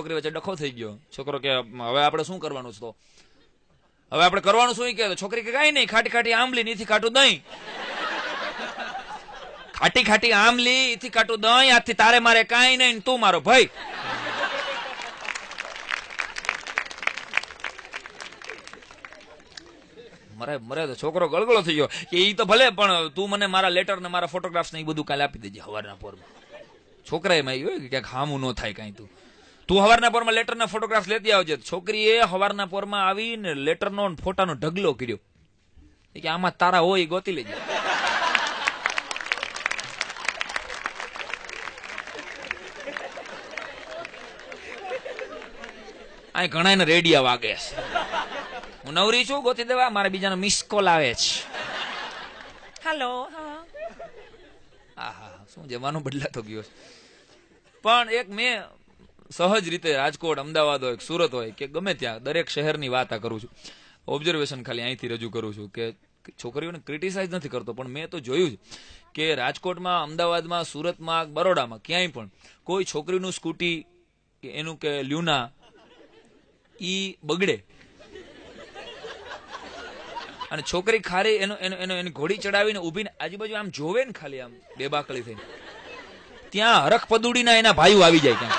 છોકરી વચ્ચે ડખો થઈ ગયો. છોકરો કે હવે આપણે શું કરવાનું છે? તો હવે આપણે કરવાનું શું કે છોકરી કે કઈ નહીં, ખાટી ખાટી આંબલી નીથી ખાટું દહીં, ખાટી ખાટી આંબલી ઈથી ખાટું દહીં, આજથી તારે મારે કાંઈ નહીં, તું મારો ભાઈ. મરે તો છોકરો ગળગળો થઈ ગયો કે ઈ તો ભલે, પણ તું મને મારા લેટર ને મારા ફોટોગ્રાફ્સ ને એ બધું કાલે આપી દેજે હવારના પોરમાં. છોકરાએ માં આવ્યું કે ક્યાંક હામું ન થાય કાંઈ, તું હવારના પોરમાં લેટર ના ફોટોગ્રાફ્સ લેતી આવજે. છોકરીએ હવારના પોરમાં આવીને લેટરનો ફોટાનો ઢગલો કર્યો કે આમાં તારા હોય ગોતી લેજે. આ ઘણા રેડિયા વાગે છે, હું નવરી છું ગોતી દેવા, મારે બીજાનો મિસ કોલ આવે છે. હેલો, હા શું જવાનો બદલાતો ગયો છે. પણ એક મેં સહજ રીતે રાજકોટ, અમદાવાદ હોય, સુરત હોય કે ગમે ત્યાં દરેક શહેરની વાત આ કરું છું, ઓબ્ઝર્વેશન ખાલી અહીંથી રજૂ કરું છું કે છોકરીઓને ક્રિટિસાઇઝ નથી કરતો, પણ મેં તો જોયું કે રાજકોટમાં, અમદાવાદમાં, સુરતમાં, બરોડામાં ક્યાંય પણ કોઈ છોકરીનું સ્કૂટી કે એનું કે લ્યુના ઈ બગડે અને છોકરી ખાલી એની ઘોડી ચડાવીને ઉભીને આજુબાજુ આમ જોવે ને, ખાલી આમ બેબાકળી થઈને, ત્યાં હરખ પદુડીના એના ભાઈઓ આવી જાય. ક્યાં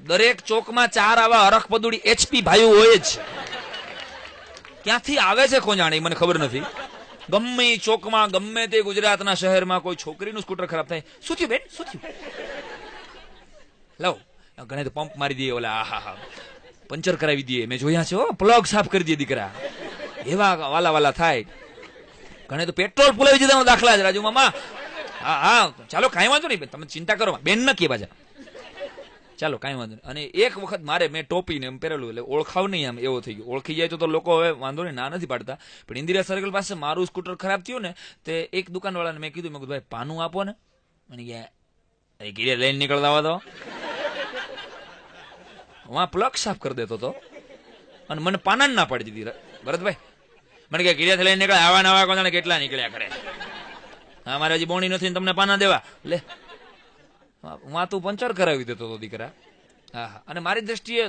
દરેક ચોકમાં 4 આવા હરખ પદુડી HP ભાઈઓ હોય જ. ક્યાંથી આવે છે કોણ જાણે, મને ખબર નથી. ગમે ચોકમાં, ગમે તે ગુજરાતના શહેરમાં કોઈ છોકરીનું સ્કૂટર ખરાબ થાય, શું થયું બેન, શું થયું, લાવ ઘણે તો પંપ મારી દઈએ, ઓલા આહા પંચર કરાવી દઈએ, મેં જોયા છે, પ્લગ સાફ કરી દે દીકરા, એવા વાલા વાલા થાય. ઘણે તો પેટ્રોલ પુલાવી દીધા દાખલા છે રાજુ મામા. હા ચાલો કાંઈ વાંધો નહીં, તમે ચિંતા કરો, બેન ન કે બાજા, ચાલો કાંઈ વાંધો નહીં. અને એક વખત મેં ટોપીને એમ પહેરેલું, એટલે ઓળખાવ નહીં, આમ એવો થઈ ગયો. ઓળખી જાય તો લોકો હવે વાંધો નહીં, ના નથી પાડતા. પણ ઇન્દિરા સર્કલ પાસે મારું સ્કૂટર ખરાબ થયું ને, તે એક દુકાનવાળાને મેં કીધું, ભાઈ પાનું આપો ને. મને કે ગીરે લઈને નીકળતા આવા તો હું પ્લગ સાફ કરી દેતો હતો અને મને પાના ના પાડી દીધી. ભરતભાઈ મને કે ગીરેથી લઈને નીકળે, આવા નવા કોને કેટલા નીકળ્યા કરે, હા મારે હજી બોણી નથી તમને પાના દેવા, લે હું તું પંચર કરાવી દેતો હતો દીકરા. હા અને મારી દ્રષ્ટિએ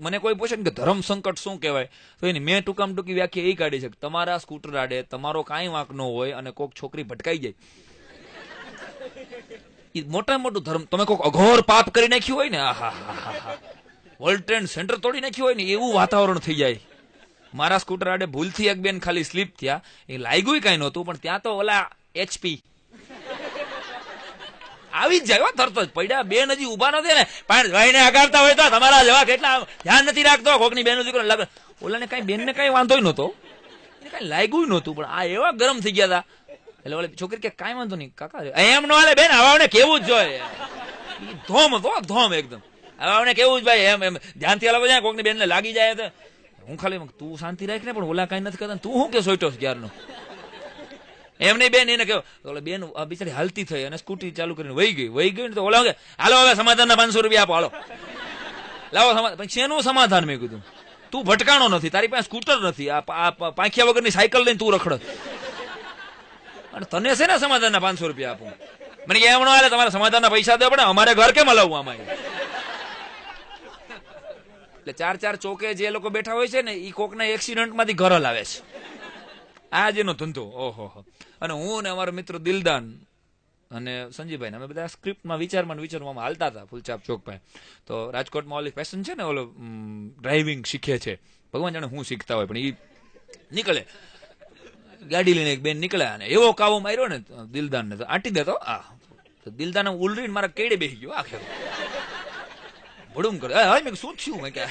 મને કોઈ પૂછે ને કે ધર્મ સંકટ શું કહેવાય, તો એની મેં ટૂંકામાં ટૂંકી વ્યાખ્યા એ કાઢી છે કે તમારા સ્કૂટર આડે તમારો કાંઈ વાંક ન હોય અને કોઈક છોકરી ભટકાઈ જાય, એ મોટામાં મોટું ધર્મ. તમે કોઈક અઘોર પાપ કરી નાખ્યું હોય ને, વર્લ્ડ ટ્રેડ સેન્ટર તોડી નાખ્યું હોય ને, એવું વાતાવરણ થઈ જાય. મારા સ્કૂટર આડે ભૂલથી એક બેન ખાલી સ્લીપ થયા, એ લાગ્યું કઈ નહોતું, પણ ત્યાં તો ઓલા HP આવી જ જાય, તરત જ પડ્યા. બેન હજી ઉભા નથી ને, પણ ભાઈને આગાડતા હોય તો તમારા જવા કેટલા ધ્યાન નથી રાખતો, કોકની બેન દીકરો લાગે. ઓલાને કઈ બેનને કઈ વાંધો નહોતો, એને કઈ લાગ્યું નહોતું, પણ આ એવા ગરમ થઈ ગયા હતા. એટલે ઓલી છોકરી કે કઈ વાંધો નહીં કાકા, એમ ન હાલે બેન, આવાને કેવું જ જોઈએ. ધોમ હતો, ધોમ એકદમ. આવાને કેવું જ ભાઈ, એમ ધ્યાનથી અલગ જાય, કોકની બેનને લાગી જાય તો હું ખાલી તું શાંતિ રાખ ને, પણ ઓલા કઈ નથી કરતા, તું શું કે સોઈટો ક્યારનો એમ નહીં બેન. એને કહ્યું ઓલા બેન બિચારી હાલતી થઈ અને સ્કૂટી ચાલુ કરીને વહી ગઈ ને, તો ઓલા કે હાલો હવે સમાધાનના 500 રૂપિયા આપો, હાલો લાવો સમાધાન. શેનું સમાધાન? મેં કીધું તું ભટકાણો નથી, તારી પાસે સ્કૂટર નથી, આ પાંખિયા વગરની સાયકલ લઈને તું રખડ, અને તને છે ને સમાધાનના 500 રૂપિયા આપું. મને કે એમ ન હાલે, તમારે સમાધાનના પૈસા દેવા પડે, અમારે ઘર કેમ હલાવવું આમાં. એટલે 4 ચોકે જે લોકો બેઠા હોય છે ને, એ કોકના એક્સિડન્ટમાંથી ઘર હલાવે છે, આ જેનો ધંધો. ઓહો. અને હું ને અમારો મિત્ર દિલદાન અને સંજીભાઈ અમે બધા સ્ક્રિપ્ટમાં વિચારમાં હાલતા હતા ફૂલચાપ ચોક પાસે. તો રાજકોટમાં ઓલી પેશન છે ને, ઓલો ડ્રાઇવિંગ શીખે છે, ભગવાન જાણે હું શીખતા હોય, પણ એ નીકળે ગાડી લઈને, એક બેન નીકળ્યા અને એવો કાવો માર્યો ને દિલદાનને, તો આંટી દેતો. તો દિલદાન ઉલરીને મારા કેડે બેસી ગયો, આખે ભડુમ કરે. મેં શું થયું? મેં કે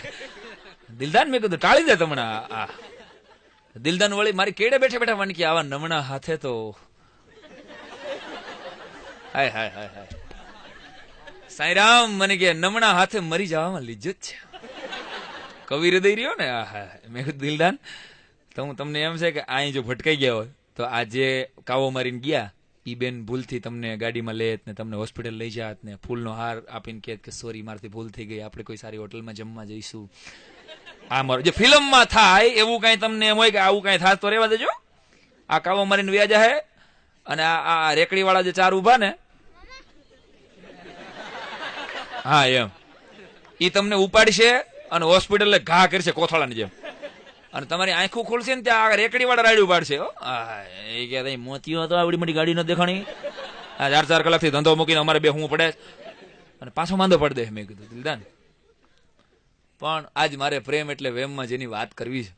દિલદાન, મેં કીધું ટાળી દે તમને. દિલદાન વળી મારી કેડે બેઠા બેઠા મને કે આવા નમણા હાથે તો હાય હાય હાય હાય સાંઈરામ, મને કે નમણા હાથે મરી જવામાં લીજો જ છે, કવિ હૃદય રહ્યો ને. મેં કીધું દિલદાન, તો હું તમને એમ છે કે અહીં જો ભટકાઈ ગયા હોય તો આ જે કાવો મારીને ગયા એ બેન ભૂલથી તમને ગાડીમાં લેત ને તમને હોસ્પિટલ લઈ જાત ને ફૂલનો હાર આપીને કહે કે સોરી મારથી ભૂલ થઈ ગઈ, આપણે કોઈ સારી હોટલમાં જમવા જઈશું. આ મારો જે ફિલ્મમાં થાય એવું કઈ તમને એમ હોય કે આવું કઈ થાત તો રહેવા દેજો. આ કાવો મારીને વ્યાજા હે અને આ રેકડી વાળા જે 4 ઉભા ને, હા એમ, ઈ તમને ઉપાડશે અને હોસ્પિટલે ઘા કરશે કોથળાની જેમ, અને તમારી આંખો ખોલશે ને ત્યાં રેકડી વાળા રાયડું પાડશે. એ કે મોતીઓ તો આવડી મોટી ગાડી ન દેખાણી, આ 4 કલાકથી ધંધો મૂકીને અમારે બે હું પડે અને પાછો માંદો પડી દે. મેં કીધું દિલદાન, પણ આજ મારે પ્રેમ એટલે વેમમાં જેની વાત કરવી છે,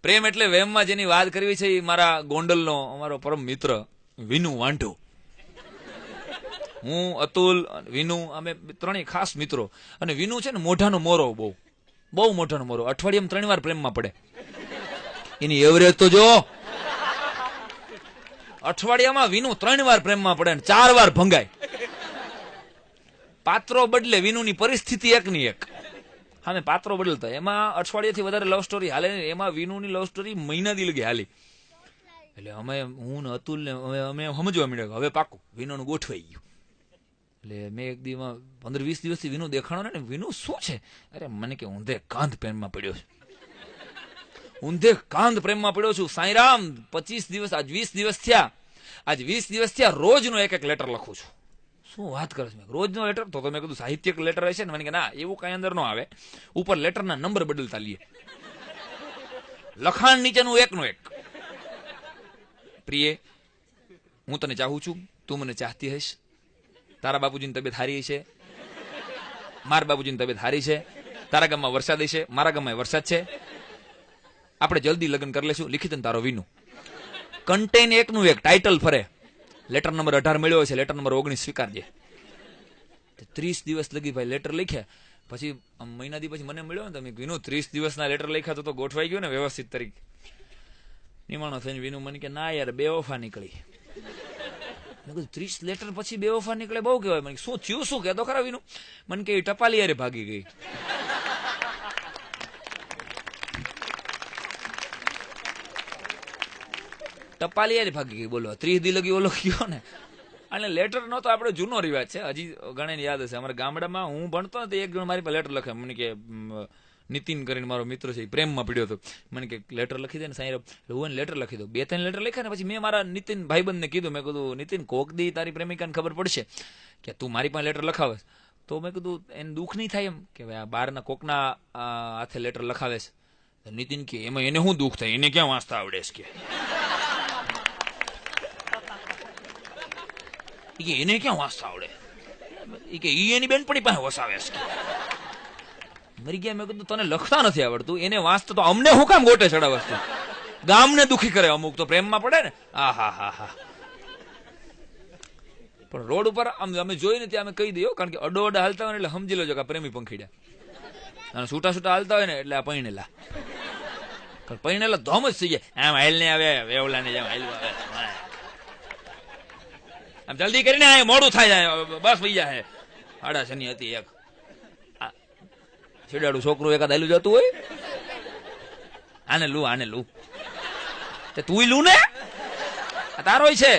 પ્રેમ એટલે વેમમાં જેની વાત કરવી છે, એ મારા ગોંડલનો અમારો પરમ મિત્ર વિનુ વાંઢો. હું, અતુલ, વિનુ, અમે 3 ખાસ મિત્રો. અને વિનુ છે ને મોઢાનો મોરો, બહુ મોઢાનો મોરો. અઠવાડિયામાં 3 વાર પ્રેમમાં પડે. એની એવરેજ તો જો, અઠવાડિયામાં વિનુ 3 વાર પ્રેમમાં પડે ને 4 વાર ભંગાય. પાત્રો બદલે, વિનુની પરિસ્થિતિ એકની એક. હા, મેં પાત્રો બદલતા, એમાં અઠવાડિયાથી વધારે લવ સ્ટોરી હાલે ને, એમાં વિનુની લવ સ્ટોરી મહિના દી લગી હાલી. એટલે અમે, હું ને અતુલ ને અમે સમજવા માંડ્યા હવે પાકું વિનુનું ગોઠવાઈ ગયું. એટલે મેં એક દિવસમાં 15-20 દિવસથી વિનુ દેખાણો ને, વિનુ શું છે? અરે મને કે ઊંધે કાંધ પ્રેમમાં પડ્યો છે, ઊંધે કાંધ પ્રેમમાં પડ્યો છું. સાંઈરામ, 25 દિવસ, આજ 20 દિવસ થયા, આજ 20 દિવસ થયા રોજનો એક લેટર લખું છું. શું વાત કરે છે? મેં રોજનો લેટર? તો મેં કીધું સાહિત્યિક લેટર હશે ને. મને કે ના, એવું કઈ અંદર નો આવે, ઉપર લેટરના નંબર બદલતા લઈએ. લખાણ નીચેનું એકનું એક. પ્રિય, હું તને ચાહું છું, તું મને ચાહતી હશ. તારા બાપુજીની તબિયત હારી છે, મારા બાપુજીની તબિયત હારી છે. તારા ગામમાં વરસાદ છે, મારા ગામમાં વરસાદ છે. આપણે જલ્દી લગ્ન કરી લેશું. લિખિત તારો વિનુ. કન્ટેન એકનું એક, ટાઇટલ ફરે. લેટર નંબર 18 મળ્યો છે, લેટર નંબર 19 સ્વીકારજે. 30 દિવસ લગી ભાઈ લેટર લખ્યા. પછી મહિના દી પછી મને મળ્યો ને, તમે વિનુ 30 દિવસના લેટર લખ્યા તો ગોઠવાઈ ગયો ને વ્યવસ્થિત તરીકે. નિમાણો થઈને વિનુ મને કે ના યાર, બેવફા નીકળી. મેં કીધું 30 લેટર પછી બેવફા નીકળે બહુ કહેવાય. મને શું થયું, શું કહેતો ખરા વિનુ? મને કે ટપાલી યારે ભાગી ગઈ. ટપાલી યારે ભાગી ગઈ, બોલો 30 દી લગી ઓલો ગયો ને. અને લેટર નો તો આપણે જૂનો રિવાજ છે, હજી ઘણાને યાદ હશે. અમારા ગામડામાં હું ભણતો ને, એક જણ મારી પાસે લેટર લખે. મને કે નીતિન કરીને મારો મિત્ર છે, પ્રેમમાં પડ્યો હતો. મને કે લેટર લખી દે ને સાંઈ. હું એને લેટર લખી દઉં. 2-3 લેટર લખ્યા ને પછી મેં મારા નીતિન ભાઈબંધને કીધું, મેં કીધું નીતિન, કોક દી તારી પ્રેમિકાને ખબર પડશે કે તું મારી પાસે લેટર લખાવે. તો મેં કીધું એને દુઃખ નહીં થાય એમ કે ભાઈ આ બહારના કોકના હાથે લેટર લખાવે છે. નીતિન કે એમાં એને શું દુઃખ થાય, એને ક્યાં વાંચતા આવડે છે કે એને ક્યાં વાંચતા આવડે કે ઈ એની બેનપણી પાસે વસાવે છે. મરી ગયા. મેં કીધું તને લખતા નથી આવડતું, એને વાંચતો તો અમને હું કામ ગોટે ચડાવસ? ગામને દુખી કરે. અમુક તો પ્રેમમાં પડે ને. હા. પણ રોડ ઉપર અમે જોઈને ત્યાં અમે કહી દઈએ, કારણ કે અડોઅડા હાલતા હોય ને એટલે સમજી લેજો કે પ્રેમી પંખીડા, અને છૂટા હાલતા હોય ને એટલે આ પૈણેલા. પૈણેલા ધોમ જ થઈ જાય. આમ હાલ ને આવે, વેવલા ને જેમ હાલવા આવે. આમ જલ્દી કરીને મોડું થાય જાય, બસ વહી જાય. 6:30 હતી. એક છેડાડું છોકરું એકાદ હાલ્યું જતું હોય, આને લુ તે તું લુ ને, તારો છે.